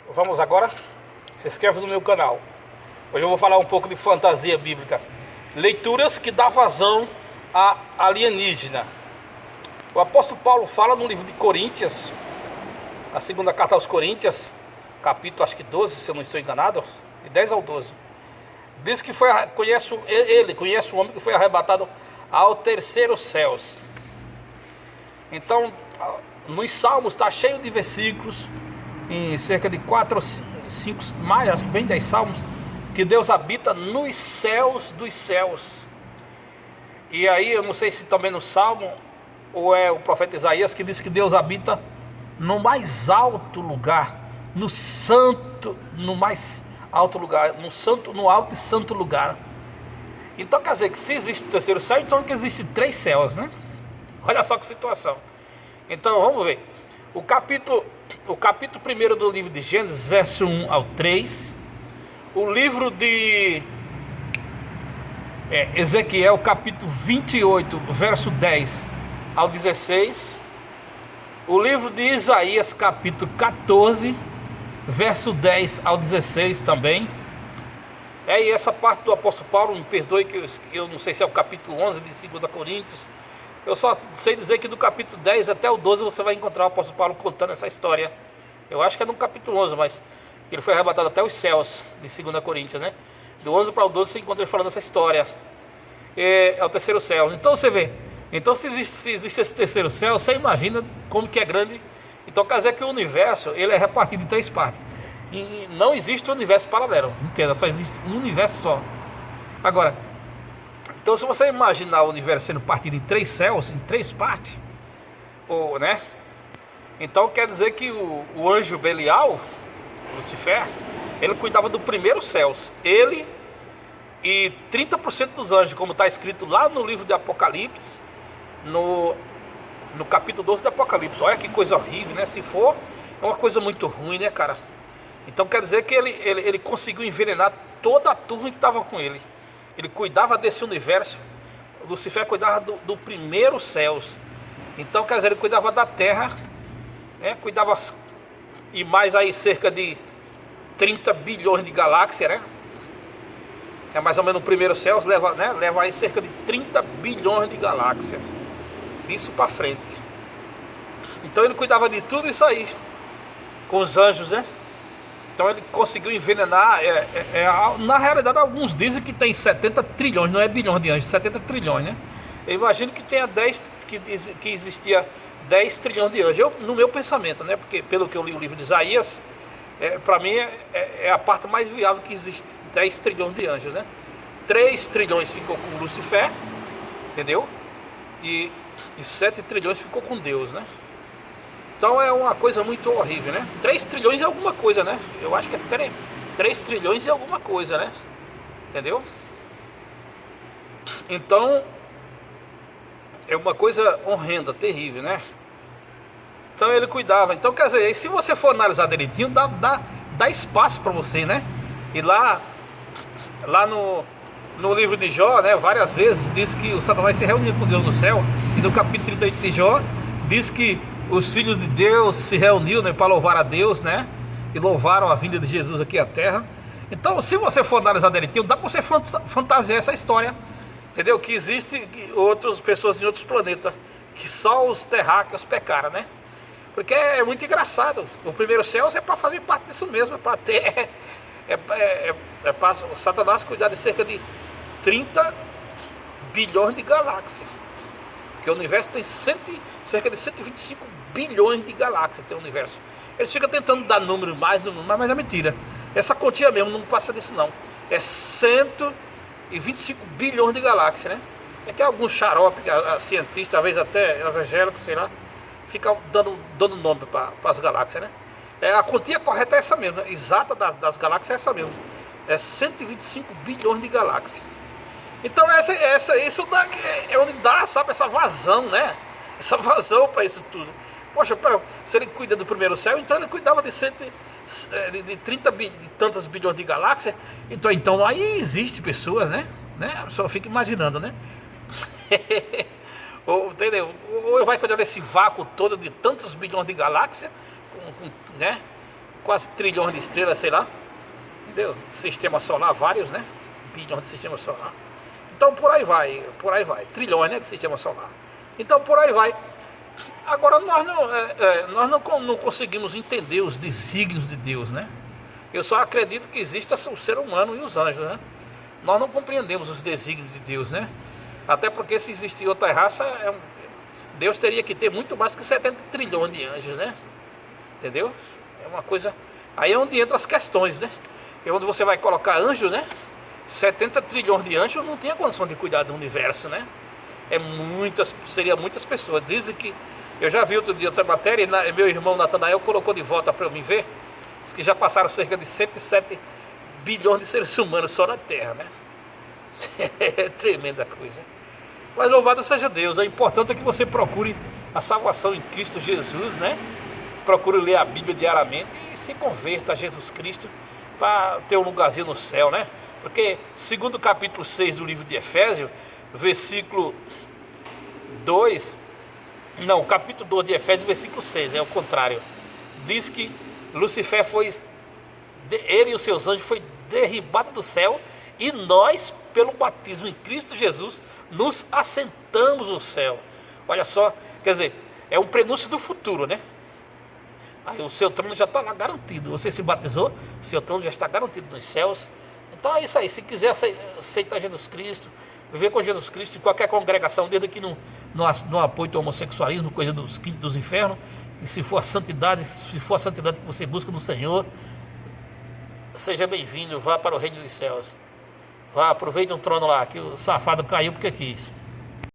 Vamos agora? Se inscreve no meu canal. Hoje eu vou falar um pouco de fantasia bíblica. Leituras que dá vazão a alienígena. O apóstolo Paulo fala no livro de Coríntios, na segunda carta aos Coríntios, capítulo acho que 12, se eu não estou enganado, de 10 ao 12. Diz que conhece o homem que foi arrebatado ao terceiro céus. Então, nos Salmos está cheio de versículos, em cerca de 4 ou 5, mais, acho que bem 10 Salmos, que Deus habita nos céus dos céus. E aí, eu não sei se também no Salmo, ou é o profeta Isaías que diz que Deus habita no mais alto lugar, no santo, no mais alto lugar, no alto e santo lugar. Então quer dizer que se existe o terceiro céu, então que existe 3 céus, né? Olha só que situação. Então vamos ver. O capítulo 1 do livro de Gênesis, verso 1 ao 3. O livro de Ezequiel, capítulo 28, verso 10 ao 16. O livro de Isaías, capítulo 14, verso 10 ao 16 também. E essa parte do apóstolo Paulo, me perdoe que eu não sei se é o capítulo 11 de 2 Coríntios. Eu só sei dizer que do capítulo 10 até o 12 você vai encontrar o apóstolo Paulo contando essa história. Eu acho que é no capítulo 11, mas ele foi arrebatado até os céus de 2 Coríntios, né? Do 11 para o 12 você encontra ele falando essa história. É o terceiro céu. Então você vê. Então se existe esse terceiro céu, você imagina como que é grande. Então quer dizer que o universo ele é repartido em 3 partes. E não existe um universo paralelo, entenda, só existe um universo só. Agora, então se você imaginar o universo sendo partido em 3 céus, em 3 partes, né? Então quer dizer que o anjo Belial, Lucifer, ele cuidava do primeiro céus. Ele e 30% dos anjos, como está escrito lá no livro de Apocalipse, no capítulo 12 do Apocalipse. Olha que coisa horrível, né? Se for, é uma coisa muito ruim, né, cara? Então quer dizer que ele conseguiu envenenar toda a turma que estava com ele. Ele cuidava desse universo. Lucifer cuidava do primeiro céus. Então quer dizer, ele cuidava da terra, né? Cuidava, e mais aí cerca de 30 bilhões de galáxias, né? É mais ou menos o primeiro céu, leva aí cerca de 30 bilhões de galáxias. Isso para frente. Então ele cuidava de tudo isso aí, com os anjos, né? Então ele conseguiu envenenar. Na realidade, alguns dizem que tem 70 trilhões, não é bilhões de anjos, 70 trilhões, né? Eu imagino que tenha 10, que existia 10 trilhões de anjos. No meu pensamento, né? Porque pelo que eu li o livro de Isaías, para mim é a parte mais viável que existe, 10 trilhões de anjos, né? 3 trilhões ficou com Lucifer, entendeu? E 7 trilhões ficou com Deus, né? Então é uma coisa muito horrível, né? 3 trilhões é alguma coisa, né? Eu acho que é 3 trilhões é alguma coisa, né? Entendeu? Então é uma coisa horrenda, terrível, né? Então ele cuidava. Então quer dizer, se você for analisar direitinho, dá espaço para você, né? E lá no livro de Jó, né, várias vezes diz que o Satanás se reunia com Deus no céu. E no capítulo 38 de Jó diz que os filhos de Deus se reuniram, né, para louvar a Deus, né? E louvaram a vinda de Jesus aqui à terra. Então se você for analisar direitinho, dá para você fantasiar essa história, entendeu? Que existem outras pessoas de outros planetas, que só os terráqueos pecaram, né? Porque é muito engraçado. O primeiro céu é para fazer parte disso mesmo, é para ter para Satanás cuidar de cerca de 30 bilhões de galáxias. Porque o universo tem cerca de 125 bilhões de galáxias, tem o universo. Eles ficam tentando dar número, mas é mentira. Essa continha mesmo não passa disso não. É 125 bilhões de galáxias, né? É que alguns xarope, cientistas, talvez até evangélicos, sei lá, ficam dando nome para as galáxias, né? A quantia correta é essa mesmo, né? Exata das galáxias é essa mesmo. É 125 bilhões de galáxias. Então isso é onde dá, sabe, essa vazão, né? Essa vazão para isso tudo. Poxa, se ele cuida do primeiro céu, então ele cuidava de 30 e tantas bilhões de galáxias. Então aí existe pessoas, né? Só fica imaginando, né? Entendeu? Ou vai cuidar desse vácuo todo de tantos bilhões de galáxias, né? quase trilhões de estrelas, sei lá, entendeu? Sistema solar, vários, né? Bilhões de sistema solar. Então por aí vai, trilhões, né, de sistema solar. Então por aí vai. Agora nós não conseguimos entender os desígnios de Deus, né? Eu só acredito que exista o ser humano e os anjos, né? Nós não compreendemos os desígnios de Deus, né? Até porque se existir outra raça, Deus teria que ter muito mais que 70 trilhões de anjos, né? Entendeu? É uma coisa... Aí é onde entram as questões, né? É onde você vai colocar anjos, né? 70 trilhões de anjos não tinha condição de cuidar do universo, né? Seria muitas pessoas. Dizem que... Eu já vi outro dia outra matéria e meu irmão Natanael colocou de volta para eu me ver. Diz que já passaram cerca de 107 bilhões de seres humanos só na Terra, né? É tremenda coisa. Mas louvado seja Deus. O importante é que você procure a salvação em Cristo Jesus, né? Procure ler a Bíblia diariamente e se converta a Jesus Cristo para ter um lugarzinho no céu, né? Porque segundo o capítulo 6 do livro de Efésios, versículo 2, não, capítulo 2 de Efésios, versículo 6, é o contrário. Diz que Lucifer ele e os seus anjos foi derribado do céu e nós, pelo batismo em Cristo Jesus, nos assentamos no céu. Olha só, quer dizer, é um prenúncio do futuro, né? Aí o seu trono já está lá garantido. Você se batizou, seu trono já está garantido nos céus. Então é isso aí, se quiser aceitar Jesus Cristo, viver com Jesus Cristo em qualquer congregação, desde que não apoie o homossexualismo, coisa dos quintos dos infernos, e se for a santidade que você busca no Senhor, seja bem-vindo, vá para o reino dos céus. Vá, aproveite um trono lá, que o safado caiu porque quis.